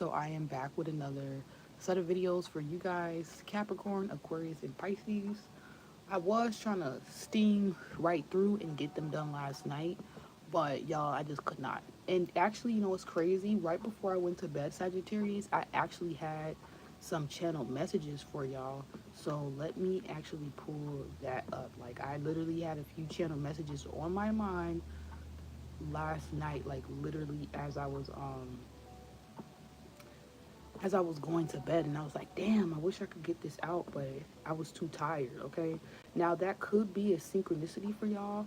So I am back with another set of videos for you guys, Capricorn, Aquarius, and Pisces. I was trying to steam right through and get them done last night, but y'all, I just could not. And actually, you know what's crazy? Right before I went to bed, Sagittarius, I actually had some channeled messages for y'all. So let me actually pull that up. Like, I literally had a few channeled messages on my mind last night, like literally as I was going to bed, and I was like, damn, I wish I could get this out, but I was too tired, okay? Now that could be a synchronicity for y'all.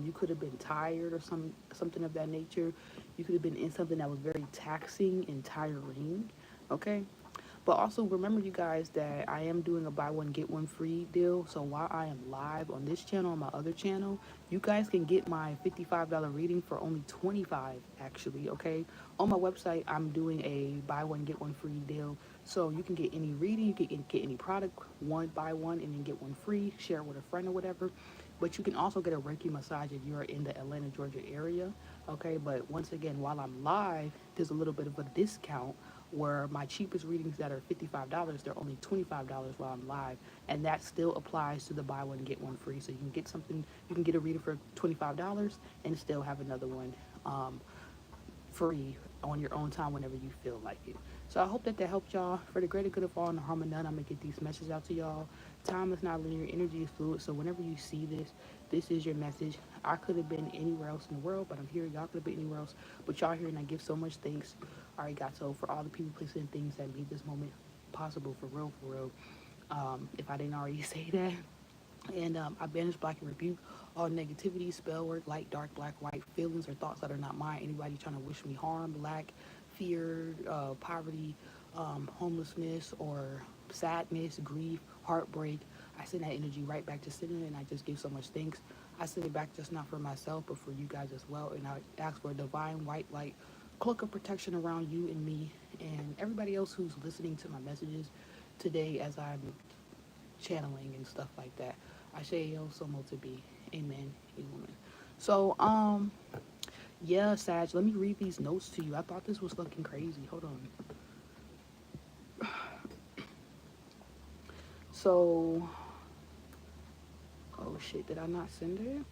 You could have been tired or something of that nature. You could have been in something that was very taxing and tiring, okay? But also remember, you guys, that I am doing a buy one get one free deal. So while I am live on this channel, on my other channel, you guys can get my $55 reading for only 25 actually, okay? On my website, I'm doing a buy one get one free deal. So you can get any reading, you can get any product, one buy one and then get one free, share it with a friend or whatever. But you can also get a Reiki massage if you're in the Atlanta, Georgia area. Okay, but once again, while I'm live, there's a little bit of a discount where my cheapest readings that are $55, they're only $25 while I'm live. And that still applies to the buy one, get one free. So you can get something, you can get a reading for $25 and still have another one free on your own time whenever you feel like it. So I hope that helped y'all. For the greater good of all and the harm of none, I'm going to get these messages out to y'all. Time is not linear, energy is fluid. So whenever you see this, this is your message. I could have been anywhere else in the world, but I'm here. Y'all could have been anywhere else, but y'all here, and I give so much thanks. All right, guys. So for all the people, places, and things that made this moment possible, for real, for real. If I didn't already say that, and I banish, block, and rebuke all negativity, spell work, light, dark, black, white, feelings or thoughts that are not mine. Anybody trying to wish me harm, lack, fear, poverty, homelessness, or sadness, grief, heartbreak, I send that energy right back to sender, and I just give so much thanks. I send it back just not for myself, but for you guys as well. And I ask for a divine white light cloak of protection around you and me and everybody else who's listening to my messages today as I'm channeling and stuff like that. I say yo somo to be. Amen. Amen. So yeah, Sag, let me read these notes to you. I thought this was looking crazy. Hold on. So oh shit, did I not send it?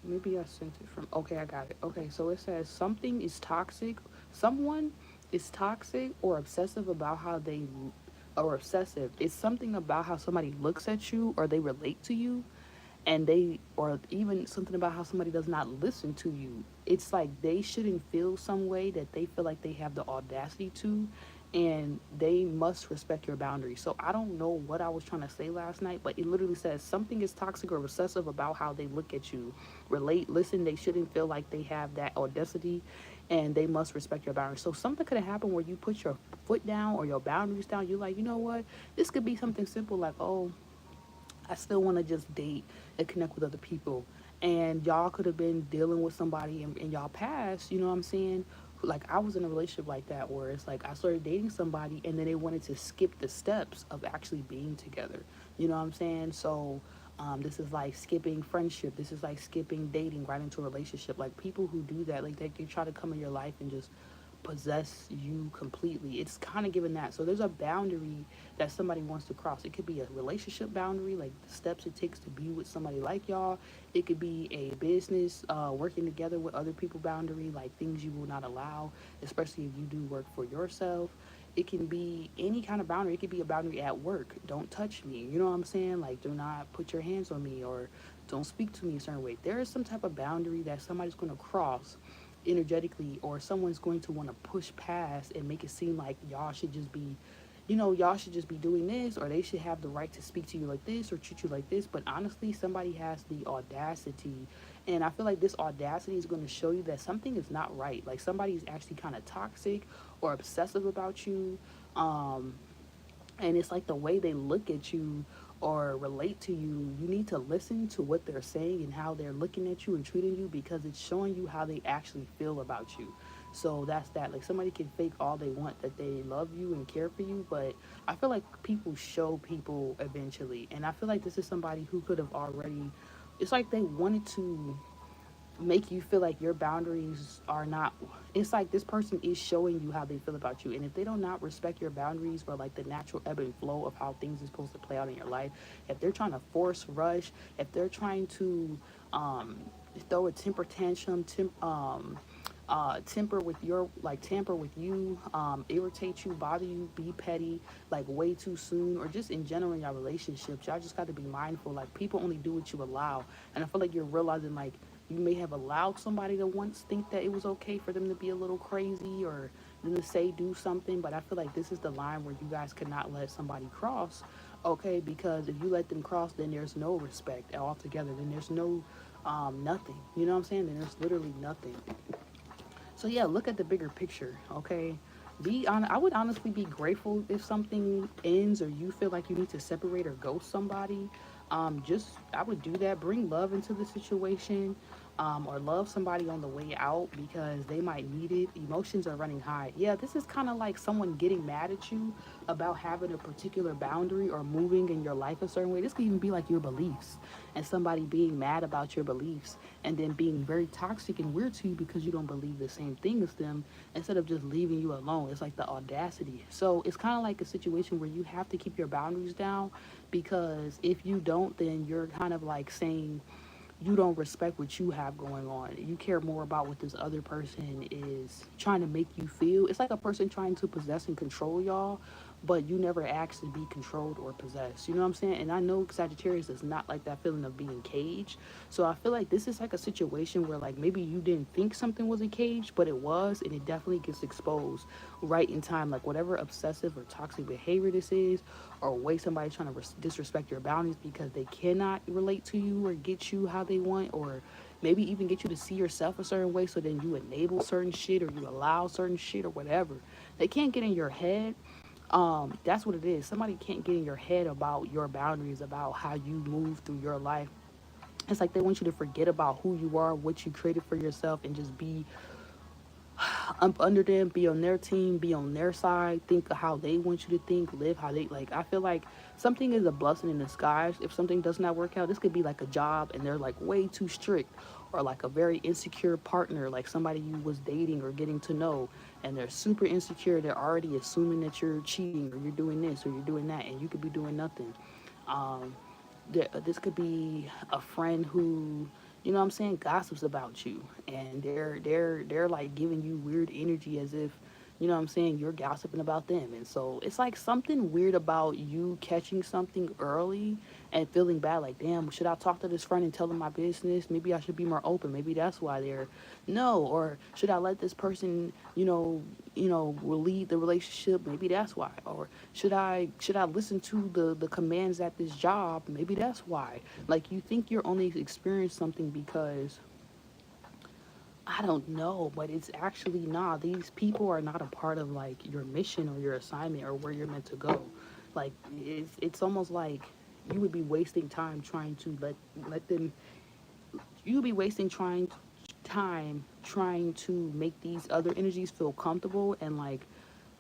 Maybe I sent it from okay, I got it. Okay, so it says something is toxic. Someone is toxic or obsessive about how they or obsessive. It's something about how somebody looks at you or they relate to you, and they or even something about how somebody does not listen to you. It's like they shouldn't feel some way that they feel like they have the audacity to, and they must respect your boundaries. So I don't know what I was trying to say last night, but it literally says something is toxic or obsessive about how they look at you, relate, listen. They shouldn't feel like they have that audacity, and they must respect your boundaries. So something could have happened where you put your foot down or your boundaries down. You're like, you know what, this could be something simple like, oh, I still want to just date and connect with other people. And y'all could have been dealing with somebody in y'all past, you know what I'm saying? Like, I was in a relationship like that where it's like I started dating somebody and then they wanted to skip the steps of actually being together. You know what I'm saying? So this is like skipping friendship. This is like skipping dating right into a relationship. Like, people who do that, like they try to come in your life and just possess you completely. It's kind of given that. So there's a boundary that somebody wants to cross. It could be a relationship boundary, like the steps it takes to be with somebody like y'all. It could be a business, working together with other people boundary, like things you will not allow, especially if you do work for yourself. It can be any kind of boundary. It could be a boundary at work. Don't touch me. You know what I'm saying? Like, do not put your hands on me, or don't speak to me a certain way. There is some type of boundary that somebody's going to cross energetically, or someone's going to want to push past and make it seem like y'all should just be, you know, y'all should just be doing this, or they should have the right to speak to you like this or treat you like this. But honestly, somebody has the audacity, and I feel like this audacity is going to show you that something is not right. Like, somebody's actually kind of toxic or obsessive about you. um and it's like the way they look at you or relate to you. You need to listen to what they're saying and how they're looking at you and treating you, because it's showing you how they actually feel about you. So that's that. Like, somebody can fake all they want that they love you and care for you, but I feel like people show people eventually. And I feel like this is somebody who could have already, it's like they wanted to make you feel like your boundaries are not, it's like this person is showing you how they feel about you, and if they do not respect your boundaries or like the natural ebb and flow of how things are supposed to play out in your life, if they're trying to force rush, if they're trying to um throw a temper tantrum, temper with your like tamper with you, irritate you, bother you, be petty like way too soon, or just in general in your relationships, y'all just got to be mindful. Like people only do what you allow, and I feel like you're realizing like you may have allowed somebody to once think that it was okay for them to be a little crazy or them to say do something, but I feel like this is the line where you guys cannot let somebody cross, okay? Because if you let them cross, then there's no respect altogether. Then there's no nothing. You know what I'm saying? Then there's literally nothing. So yeah, look at the bigger picture, okay? Be on. I would honestly be grateful if something ends or you feel like you need to separate or ghost somebody. Just I would do that. Bring love into the situation, or love somebody on the way out because they might need it. Emotions are running high. Yeah, this is kind of like someone getting mad at you about having a particular boundary or moving in your life a certain way. This could even be like your beliefs and somebody being mad about your beliefs and then being very toxic and weird to you because you don't believe the same thing as them instead of just leaving you alone. It's like the audacity. So it's kind of like a situation where you have to keep your boundaries down because if you don't, then you're kind of like saying, you don't respect what you have going on. You care more about what this other person is trying to make you feel. It's like a person trying to possess and control y'all, but you never asked to be controlled or possessed. You know what I'm saying? And I know Sagittarius is not like that feeling of being caged. So I feel like this is like a situation where like maybe you didn't think something was a cage, but it was, and it definitely gets exposed right in time. Like whatever obsessive or toxic behavior this is, or way somebody trying to disrespect your boundaries because they cannot relate to you or get you how they want, or maybe even get you to see yourself a certain way, so then you enable certain shit or you allow certain shit or whatever. They can't get in your head. That's what it is. Somebody can't get in your head about your boundaries, about how you move through your life. It's like they want you to forget about who you are, what you created for yourself, and just be up under them, be on their team, be on their side, think how they want you to think, live how they like. I feel like something is a blessing in disguise. If something does not work out, this could be like a job and they're like way too strict, or like a very insecure partner, like somebody you was dating or getting to know, and they're super insecure. They're already assuming that you're cheating or you're doing this or you're doing that, and you could be doing nothing. Um, this could be a friend who, you know what I'm saying, gossips about you, and they're like giving you weird energy as if, you know what I'm saying, you're gossiping about them. And so it's like something weird about you catching something early and feeling bad, like, damn, should I talk to this friend and tell them my business? Maybe I should be more open. Maybe that's why they're, no, or should I let this person, will lead the relationship? Maybe that's why. Or should I listen to the commands at this job? Maybe that's why. Like you think you're only experiencing something because I don't know, but it's actually not. These people are not a part of like your mission or your assignment or where you're meant to go. Like it's almost like you would be wasting time trying to let them. You would be wasting trying time trying to make these other energies feel comfortable and like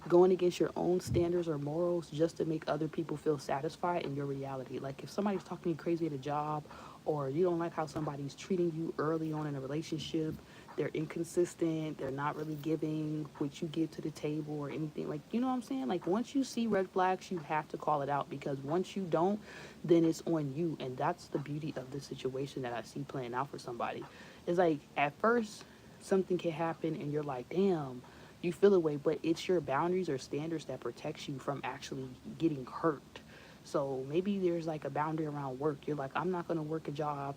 going against your own standards or morals just to make other people feel satisfied in your reality. Like if somebody's talking to you crazy at a job, or you don't like how somebody's treating you early on in a relationship, they're inconsistent, they're not really giving what you give to the table or anything, like, you know what I'm saying? Like once you see red flags, you have to call it out, because once you don't, then it's on you. And that's the beauty of the situation that I see playing out for somebody. It's like at first something can happen and you're like, damn, you feel away, but it's your boundaries or standards that protects you from actually getting hurt. So maybe there's like a boundary around work. You're like, I'm not going to work a job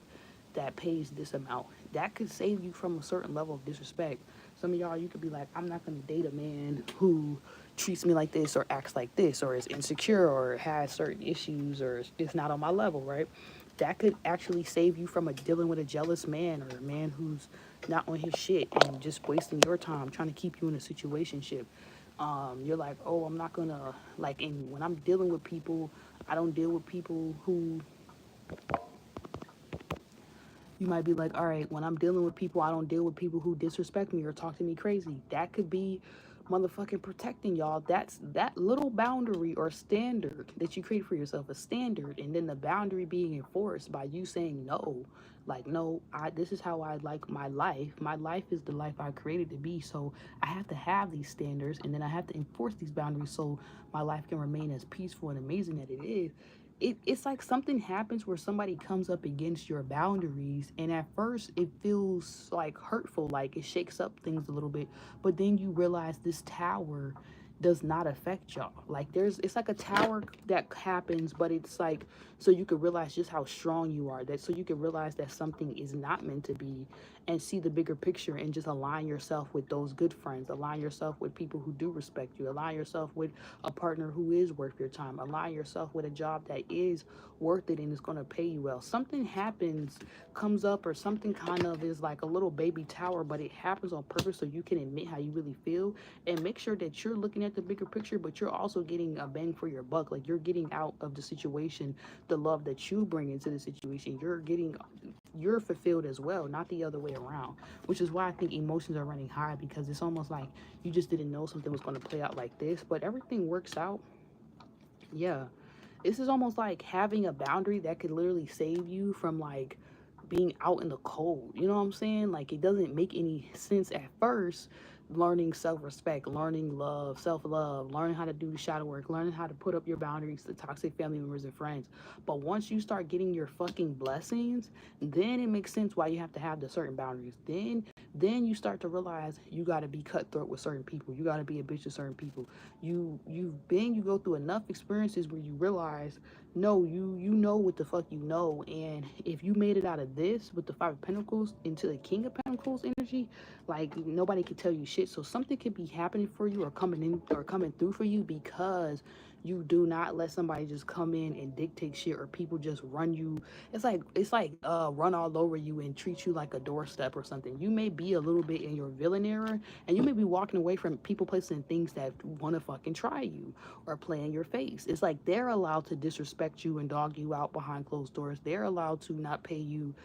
that pays this amount. That could save you from a certain level of disrespect. Some of y'all, you could be like, I'm not going to date a man who treats me like this or acts like this or is insecure or has certain issues or is not on my level, right? That could actually save you from dealing with a jealous man or a man who's not on his shit and just wasting your time trying to keep you in a situationship. You're like, oh, I'm not gonna like. And when I'm dealing with people, I don't deal with people who, you might be like, all right, when I'm dealing with people, I don't deal with people who disrespect me or talk to me crazy. That could be motherfucking protecting y'all. That's that little boundary or standard that you create for yourself, a standard, and then the boundary being enforced by you saying no. Like, no, this is how I like my life. My life is the life I created to be. So I have to have these standards, and then I have to enforce these boundaries so my life can remain as peaceful and amazing that it is. It's like something happens where somebody comes up against your boundaries, and at first it feels like hurtful, like it shakes up things a little bit, but then you realize this tower does not affect y'all. Like, it's like a tower that happens, but it's like so you could realize just how strong you are, that so you can realize that something is not meant to be, and see the bigger picture, and just align yourself with those good friends, align yourself with people who do respect you, align yourself with a partner who is worth your time, align yourself with a job that is worth it and is going to pay you well. Something happens, comes up, or something kind of is like a little baby tower, but it happens on purpose so you can admit how you really feel, and make sure that you're looking at the bigger picture, but you're also getting a bang for your buck. Like, you're getting out of the situation the love that you bring into the situation. You're fulfilled as well, not the other way around, which is why I think emotions are running high, because it's almost like you just didn't know something was going to play out like this, but everything works out. Yeah, this is almost like having a boundary that could literally save you from like being out in the cold. You know what I'm saying? Like, it doesn't make any sense at first. Learning self-respect, learning love, self-love, learning how to do the shadow work, learning how to put up your boundaries to toxic family members and friends. But once you start getting your fucking blessings, then it makes sense why you have to have the certain boundaries. Then you start to realize you got to be cutthroat with certain people. You got to be a bitch to certain people. You go through enough experiences where you realize, no, you know what the fuck you know. And if you made it out of this with the Five of Pentacles into the King of Pentacles energy, like, nobody can tell you shit. So something could be happening for you, or coming in, or coming through for you, because you do not let somebody just come in and dictate shit, or people just run you. It's like run all over you and treat you like a doorstep or something. You may be a little bit in your villain era, and you may be walking away from people, places, and things that want to fucking try you or play in your face. It's like they're allowed to disrespect you and dog you out behind closed doors. They're allowed to not pay you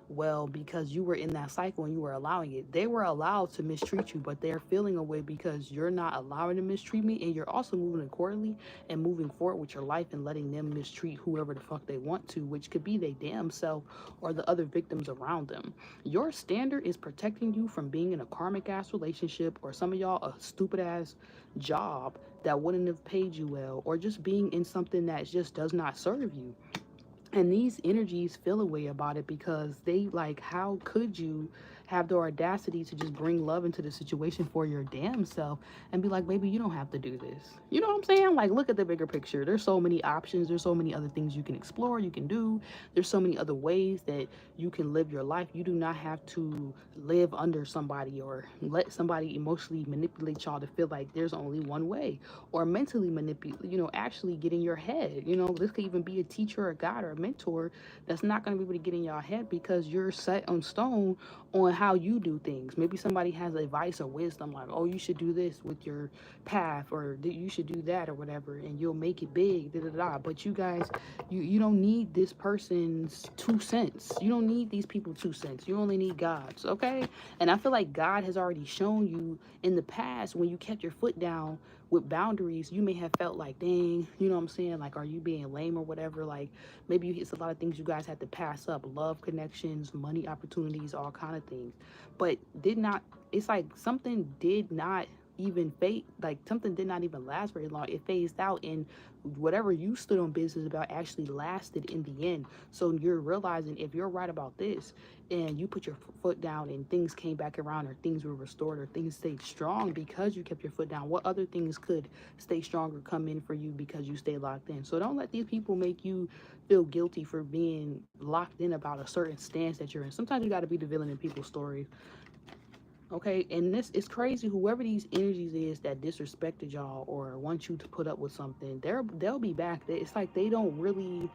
well, because you were in that cycle and you were allowing it. They were allowed to mistreat you, but they're feeling away because you're not allowing them to mistreat me, and you're also moving accordingly and moving forward with your life and letting them mistreat whoever the fuck they want to, which could be their damn self or the other victims around them. Your standard is protecting you from being in a karmic ass relationship, or some of y'all a stupid ass job that wouldn't have paid you well, or just being in something that just does not serve you. And these energies feel a way about it, because they like, how could you have the audacity to just bring love into the situation for your damn self and be like, baby, you don't have to do this. You know what I'm saying? Like, look at the bigger picture. There's so many options. There's so many other things you can explore, you can do. There's so many other ways that you can live your life. You do not have to live under somebody, or let somebody emotionally manipulate y'all to feel like there's only one way, or mentally manipulate, actually get in your head. This could even be a teacher, or a guide, or a mentor that's not going to be able to get in your head, because you're set on stone on how you do things. Maybe somebody has advice or wisdom, like, oh, you should do this with your path, or you should do that, or whatever, and you'll make it big, da da da. But you guys, you don't need this person's 2 cents. You don't need these people 2 cents. You only need God's, okay? And I feel like God has already shown you in the past, when you kept your foot down with boundaries, you may have felt like, dang, you know what I'm saying? Like, are you being lame or whatever? Like, maybe it's a lot of things you guys had to pass up, love, connections, money, opportunities, all kind of things. But it's like something did not even fade, like something did not even last very long. It phased out, and whatever you stood on business about actually lasted in the end. So you're realizing, if you're right about this, and you put your foot down, and things came back around, or things were restored, or things stayed strong because you kept your foot down, what other things could stay strong or come in for you because you stay locked in? So don't let these people make you feel guilty for being locked in about a certain stance that you're in. Sometimes you got to be the villain in people's stories. Okay, and this is crazy. Whoever these energies is that disrespected y'all or want you to put up with something, they'll be back. It's like they don't really.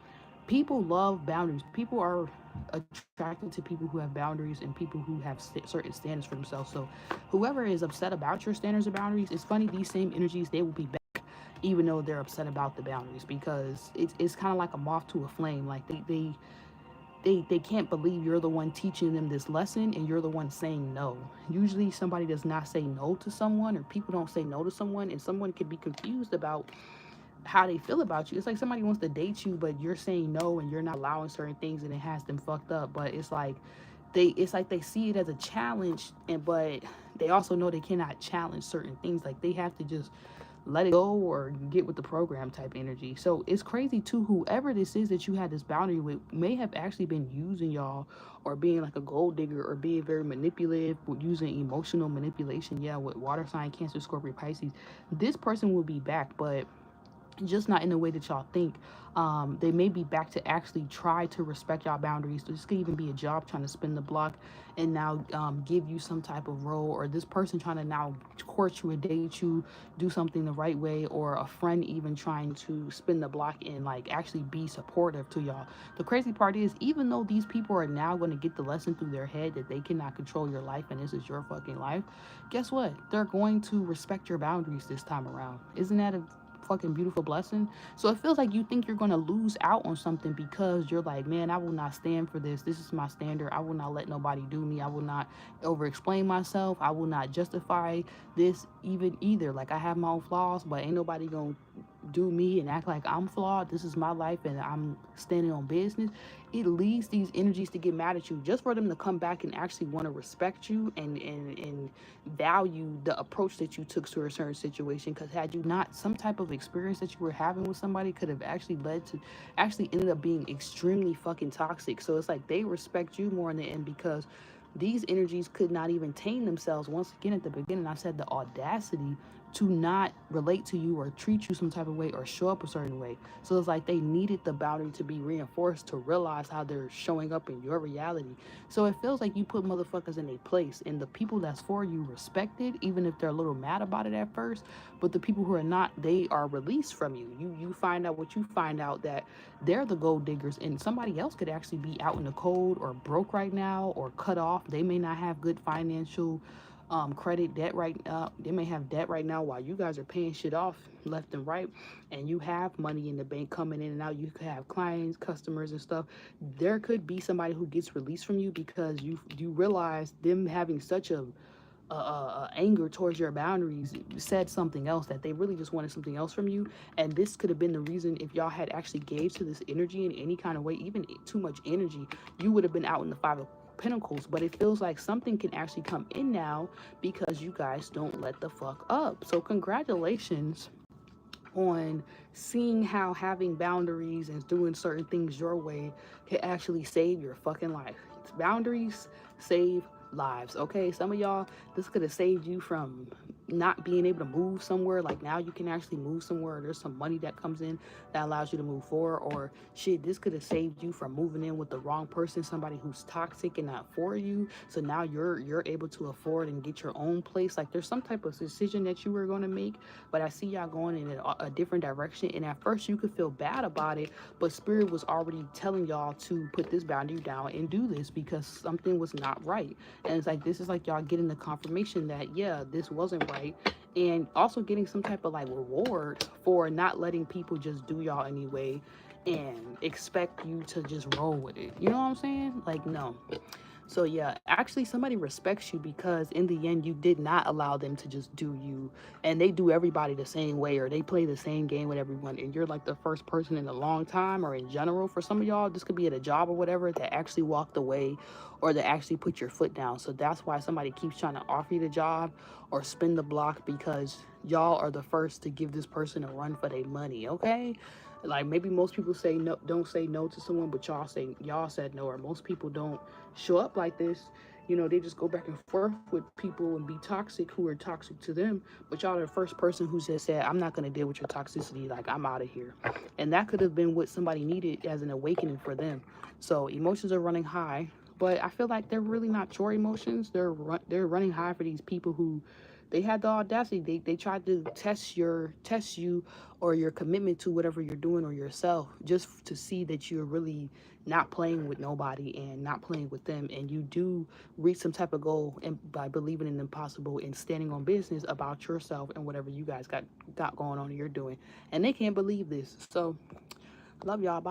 People love boundaries. People are attracted to people who have boundaries, and people who have certain standards for themselves. So, whoever is upset about your standards and boundaries, it's funny. These same energies, they will be back, even though they're upset about the boundaries, because it's kind of like a moth to a flame. Like they can't believe you're the one teaching them this lesson, and you're the one saying no. Usually somebody does not say no to someone, or people don't say no to someone, and someone could be confused about how they feel about you. It's like somebody wants to date you, but you're saying no and you're not allowing certain things, and it has them fucked up. But it's like they see it as a challenge, and but they also know they cannot challenge certain things. Like they have to just let it go or get with the program type energy. So it's crazy too. Whoever this is that you had this boundary with may have actually been using y'all, or being like a gold digger, or being very manipulative, with using emotional manipulation. Yeah, with water sign, Cancer, Scorpio, Pisces. This person will be back, but just not in the way that y'all think. They may be back to actually try to respect y'all boundaries. This could even be a job trying to spin the block and now give you some type of role, or this person trying to now court you or date you, do something the right way, or a friend even trying to spin the block and like actually be supportive to y'all. The crazy part is, even though these people are now going to get the lesson through their head that they cannot control your life and this is your fucking life, guess what? They're going to respect your boundaries this time around. Isn't that a fucking beautiful blessing? So it feels like you think you're going to lose out on something because you're like, man, I will not stand for this. This is my standard. I will not let nobody do me. I will not over explain myself. I will not justify this even either. Like, I have my own flaws, but ain't nobody going to do me and act like I'm flawed. This is my life and I'm standing on business. It leads these energies to get mad at you, just for them to come back and actually want to respect you and value the approach that you took to a certain situation. Because had you not, some type of experience that you were having with somebody could have actually led to, actually ended up being extremely fucking toxic. So it's like they respect you more in the end, because these energies could not even tame themselves. Once again, at the beginning, I said the audacity to not relate to you or treat you some type of way or show up a certain way. So it's like they needed the boundary to be reinforced to realize how they're showing up in your reality. So it feels like you put motherfuckers in a place, and the people that's for you respect it, even if they're a little mad about it at first. But the people who are not, they are released from you. You find out what you find out, that they're the gold diggers, and somebody else could actually be out in the cold or broke right now or cut off. They may not have good financial credit, debt right now. They may have debt right now while you guys are paying shit off left and right, and you have money in the bank coming in and out. You could have clients, customers, and stuff. There could be somebody who gets released from you because you realize them having such a anger towards your boundaries said something else, that they really just wanted something else from you. And this could have been the reason. If y'all had actually gave to this energy in any kind of way, even too much energy, you would have been out in the Five of Pentacles. But it feels like something can actually come in now because you guys don't let the fuck up. So congratulations on seeing how having boundaries and doing certain things your way can actually save your fucking life. Boundaries save lives, okay? Some of y'all, this could have saved you from not being able to move somewhere. Like, now you can actually move somewhere. There's some money that comes in that allows you to move forward. Or shit, this could have saved you from moving in with the wrong person, somebody who's toxic and not for you. So now you're able to afford and get your own place. Like, there's some type of decision that you were going to make, but I see y'all going in a different direction. And at first you could feel bad about it, but spirit was already telling y'all to put this boundary down and do this because something was not right. And it's like, this is like y'all getting the confirmation that, yeah, this wasn't right. And also getting some type of like reward for not letting people just do y'all anyway and expect you to just roll with it. You know what I'm saying? Like, no. So yeah, actually somebody respects you because in the end you did not allow them to just do you, and they do everybody the same way, or they play the same game with everyone, and you're like the first person in a long time, or in general for some of y'all, this could be at a job or whatever, that actually walked away or that actually put your foot down. So that's why somebody keeps trying to offer you the job or spin the block, because y'all are the first to give this person a run for their money, okay? Like, maybe most people say no, don't say no to someone, but y'all said no. Or most people don't show up like this. You know, they just go back and forth with people and be toxic who are toxic to them. But y'all are the first person who just said, I'm not going to deal with your toxicity. Like, I'm out of here. And that could have been what somebody needed as an awakening for them. So emotions are running high, but I feel like they're really not your emotions. They're running high for these people who, they had the audacity. They tried to test you or your commitment to whatever you're doing or yourself, just to see that you're really not playing with nobody and not playing with them, and you do reach some type of goal, and by believing in the impossible and standing on business about yourself and whatever you guys got going on and you're doing. And they can't believe this. So love y'all. Bye.